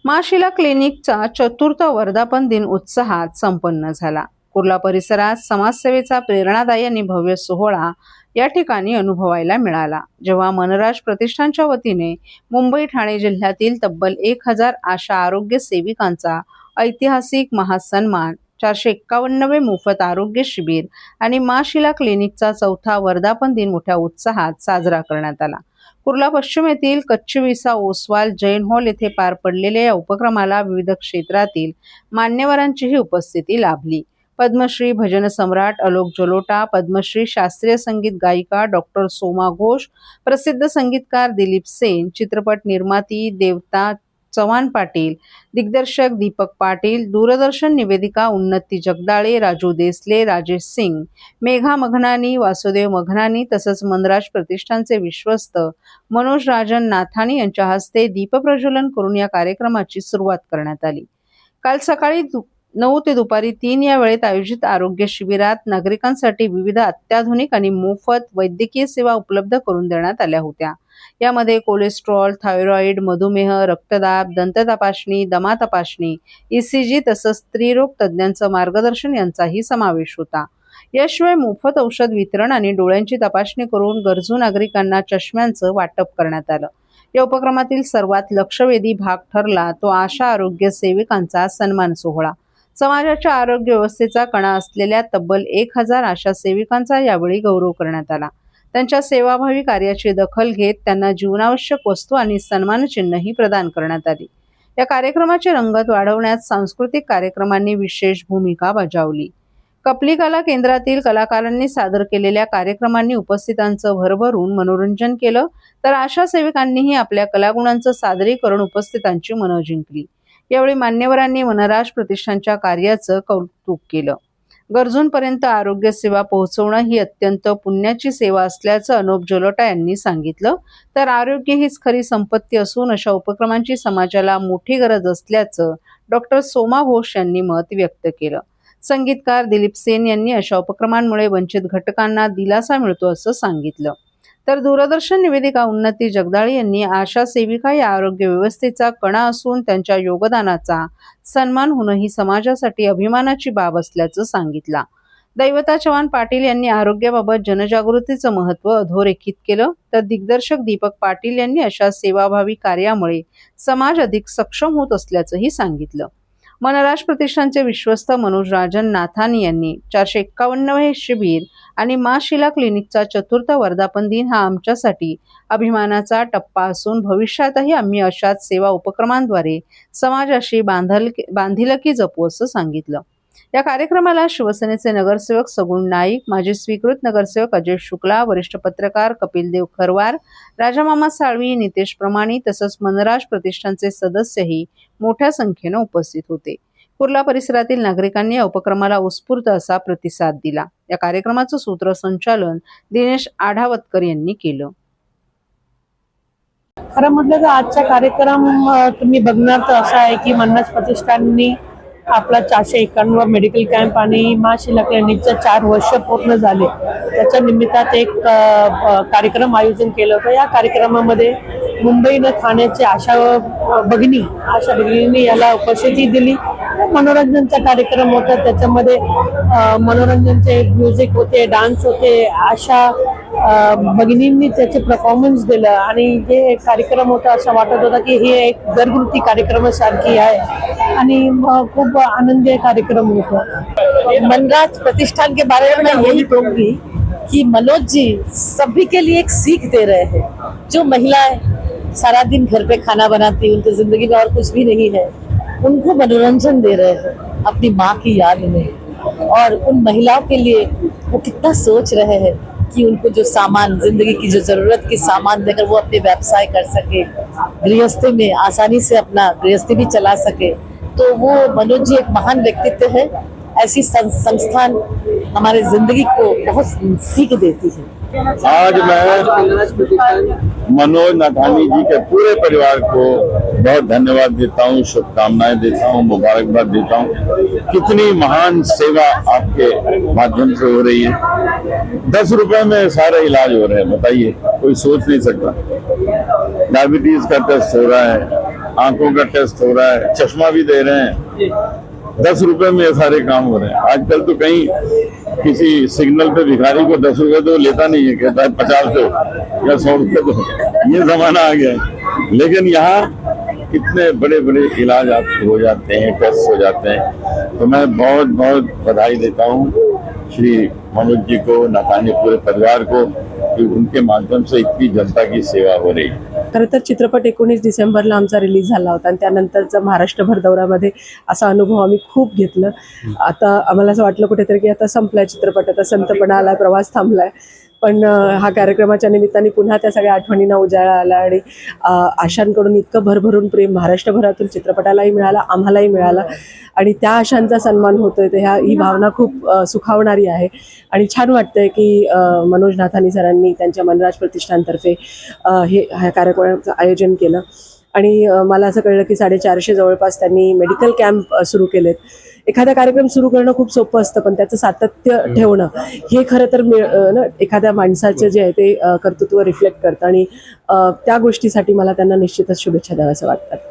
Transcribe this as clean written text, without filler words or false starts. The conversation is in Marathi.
माशिला क्लिनिकचा चतुर्थ वर्धापन दिन उत्साहात संपन्न झाला। कुर्ला परिसरात समाजसेवेचा प्रेरणादायी आणि भव्य सोहळा या ठिकाणी अनुभवायला मिळाला, जेव्हा मनराज प्रतिष्ठानच्या वतीने मुंबई ठाणे जिल्ह्यातील तब्बल 1000 आशा आरोग्य सेविकांचा ऐतिहासिक महासन्मान, 451वे मोफत आरोग्य शिबिर आणि माशिला क्लिनिकचा चौथा वर्धापन दिन मोठ्या उत्साहात साजरा करण्यात आला। कुर्ला पश्चिम येथील कच्चविसा ओसवाल जैन हॉल येथे पार पडलेल्या या उपक्रमाला विविध क्षेत्रातील मान्यवरांचीही उपस्थिती लाभली। पद्मश्री भजन सम्राट आलोक जलोटा, पद्मश्री शास्त्रीय संगीत गायिका डॉक्टर सोमा घोष, प्रसिद्ध संगीतकार दिलीप सेन, चित्रपट निर्माती देवता चव्हाण पाटील, दिग्दर्शक दीपक पाटील, दूरदर्शन निवेदिका उन्नती जगदाळे, राजू देसले, राजेश सिंग, मेघा मघनानी, वासुदेव मघनानी तसंच मनराज प्रतिष्ठानचे विश्वस्त मनोज राजन नाथानी यांच्या हस्ते दीपप्रज्वलन करून या कार्यक्रमाची सुरुवात करण्यात आली। काल सकाळी 9 ते दुपारी 3 या वेळेत आयोजित आरोग्य शिबिरात नागरिकांसाठी विविध अत्याधुनिक आणि मोफत वैद्यकीय सेवा उपलब्ध करून देण्यात आल्या होत्या। यामध्ये कोलेस्ट्रॉल, थायरॉइड, मधुमेह, रक्तदाब, दंत तपासणी, दमा तपासणी, ECG तसंच स्त्रीरोग तज्ज्ञांचं मार्गदर्शन यांचाही समावेश होता। याशिवाय मोफत औषध वितरण आणि डोळ्यांची तपासणी करून गरजू नागरिकांना चष्म्यांचं वाटप करण्यात आलं। या उपक्रमातील सर्वात लक्षवेधी भाग ठरला तो आशा आरोग्य सेविकांचा सन्मान सोहळा। समाजाच्या आरोग्य व्यवस्थेचा कणा असलेल्या तब्बल 1000 आशा सेविकांचा यावेळी गौरव करण्यात आला। त्यांच्या सेवाभावी कार्याची दखल घेत त्यांना जीवनावश्यक वस्तू आणि सन्मानचिन्हही प्रदान करण्यात आली। या कार्यक्रमाची रंगत वाढवण्यात सांस्कृतिक कार्यक्रमांनी विशेष भूमिका बजावली। कपली कला केंद्रातील कलाकारांनी सादर केलेल्या कार्यक्रमांनी उपस्थितांचं भरभरून मनोरंजन केलं, तर आशा सेविकांनीही आपल्या कलागुणांचं सादरीकरण उपस्थितांची मनं जिंकली। यावेळी मान्यवरांनी मनराज प्रतिष्ठानच्या कार्याचं कौतुक केलं। गरजूंपर्यंत आरोग्य सेवा पोहोचवणं ही अत्यंत पुण्याची सेवा असल्याचं आलोक जलोटा यांनी सांगितलं, तर आरोग्य हीच खरी संपत्ती असून अशा उपक्रमांची समाजाला मोठी गरज असल्याचं डॉक्टर सोमा घोष यांनी मत व्यक्त केलं। संगीतकार दिलीप सेन यांनी अशा उपक्रमांमुळे वंचित घटकांना दिलासा मिळतो असं सांगितलं, तर दूरदर्शन निवेदिका उन्नती जगदाळे यांनी आशा सेविका या आरोग्य व्यवस्थेचा कणा असून त्यांच्या योगदानाचा सन्मान होणं ही समाजासाठी अभिमानाची बाब असल्याचं सांगितलं। दैवता चव्हाण पाटील यांनी आरोग्याबाबत जनजागृतीचं महत्त्व अधोरेखित केलं, तर दिग्दर्शक दीपक पाटील यांनी अशा सेवाभावी कार्यामुळे समाज अधिक सक्षम होत असल्याचंही सांगितलं। मनराज प्रतिष्ठानचे विश्वस्त मनोज राजन नाथानी यांनी 451वे शिबिर आणि माशिला क्लिनिकचा चतुर्थ वर्धापन दिन हा आमच्यासाठी अभिमानाचा टप्पा असून भविष्यातही आम्ही अशाच सेवा उपक्रमांद्वारे समाजाशी बांधिलकी जपू असं सांगितलं। या कार्यक्रमाला शिवसेनेचे नगरसेवक सगुण नाईक, माजी स्वीकृत नगरसेवक अजय शुक्ला, वरिष्ठ पत्रकार कपिलदेव खरवार, राजामामा साळवी, नितेश प्रमाणी तसंच मनराज प्रतिष्ठानचे सदस्यही मोठ्या संख्येनं उपस्थित होते। कुर्ला परिसरातील नागरिकांनी या उपक्रमाला उत्स्फूर्त असा प्रतिसाद दिला। या कार्यक्रमाचं सूत्रसंचालन दिनेश आढावतकर यांनी केलं। खरं म्हटलं तर आजचा कार्यक्रम तुम्ही बघणार तर असा आहे की मनराज प्रतिष्ठाननी आपला 451 मेडिकल कॅम्प आणि माशिला क्लिनिकचं 4 वर्ष पूर्ण झाले, त्याच्या निमित्तात एक कार्यक्रम आयोजन केलं होतं। या कार्यक्रमामध्ये मुंबईनं ठाण्याचे आशा भगिनींनी याला उपस्थिती दिली। मनोरंजनचा कार्यक्रम होता, त्याच्यामध्ये मनोरंजनचे म्युझिक होते, डान्स होते, आशा भगिनींनी त्याचे परफॉर्मन्स दिलं आणि जे कार्यक्रम होता असं वाटत होता की हे एक घरगुती कार्यक्रमासारखी आहे आणि खूप आनंदी कार्यक्रम होता। मनराज प्रतिष्ठान के बारे में मैं यही कहूँगी कि मनोज जी सभी के लिए एक सीख दे रहे हैं। जो महिलाएं सारा दिन घर पे खाना बनाती, उनकी जिंदगी में और कुछ भी नहीं है, उनको मनोरंजन दे रहे हैं अपनी माँ की याद में, और उन महिलाओं के लिए वो कितना सोच रहे हैं कि उनको जो सामान, जिंदगी की जो जरूरत की सामान देकर वो अपने व्यवसाय कर सके, गृहस्थी में आसानी से अपना गृहस्थी भी चला सके। तो वो मनोज जी एक महान व्यक्तित्व है। ऐसी संस्थान हमारे जिंदगी को बहुत सीख देती है। आज मैं मनोज नाथानी जी के पूरे परिवार को बहुत धन्यवाद देता हूँ, शुभकामनाएं देता हूँ, मुबारकबाद देता हूँ। कितनी महान सेवा आपके माध्यम से हो रही है। 10 रुपए में सारे इलाज हो रहे हैं, बताइए, कोई सोच नहीं सकता। डायबिटीज का टेस्ट हो रहा है, आंखों का टेस्ट हो रहा है, चश्मा भी दे रहे हैं। 10 रुपए में ये सारे काम हो रहे हैं। आजकल तो कहीं किसी सिग्नल पे भिखारी को 10 रुपए तो लेता नहीं है, कहता है 50 दो या 100 रुपए दो। ये जमाना आ गया है। लेकिन यहाँ इतने बड़े बड़े इलाज आपके हो जाते हैं, टेस्ट हो जाते हैं। तो मैं बहुत बहुत बधाई देता हूँ श्री मनोज जी को, नाथानी पूरे परिवार को, कि उनके माध्यम से इतनी जनता की सेवा हो रही है। खरं तर चित्रपट 19 डिसेंबरला आमचा रिलीज झाला होता आणि त्यानंतरचा महाराष्ट्रभर दौऱ्यामध्ये असा अनुभव आम्ही खूप घेतलं. आता आम्हाला असं वाटलं कुठेतरी की आता संपलाय चित्रपट, आता संतपणा आलाय, प्रवास थांबलाय. पण हा कार्यक्रमाच्या निमित्ताने पुन्हा त्या सगळ्या आठवणींना उजाळा आला आणि आशांकडून इतकं भरभरून प्रेम महाराष्ट्रभरातून चित्रपटालाही मिळाला, आम्हालाही मिळाला आणि त्या आशांचा सन्मान होतोय. तर ही भावना खूप सुखावणारी आहे आणि छान वाटतंय की मनोज नाथानी सरांनी त्यांच्या मनराज प्रतिष्ठानतर्फे ह्या कार्यक्रमाचं आयोजन केलं. आणि मला असं कळलं की 450 जवळपास त्यांनी मेडिकल कॅम्प सुरू केलेत. एखादा कार्यक्रम सुरू करणं खूप सोपं असतं, पण त्याचं सातत्य ठेवणं हे खरं तर एखाद्या माणसाचं जे आहे ते कर्तृत्व रिफ्लेक्ट करतं आणि त्या गोष्टीसाठी मला त्यांना निश्चितच शुभेच्छा द्याव्यासं वाटतं.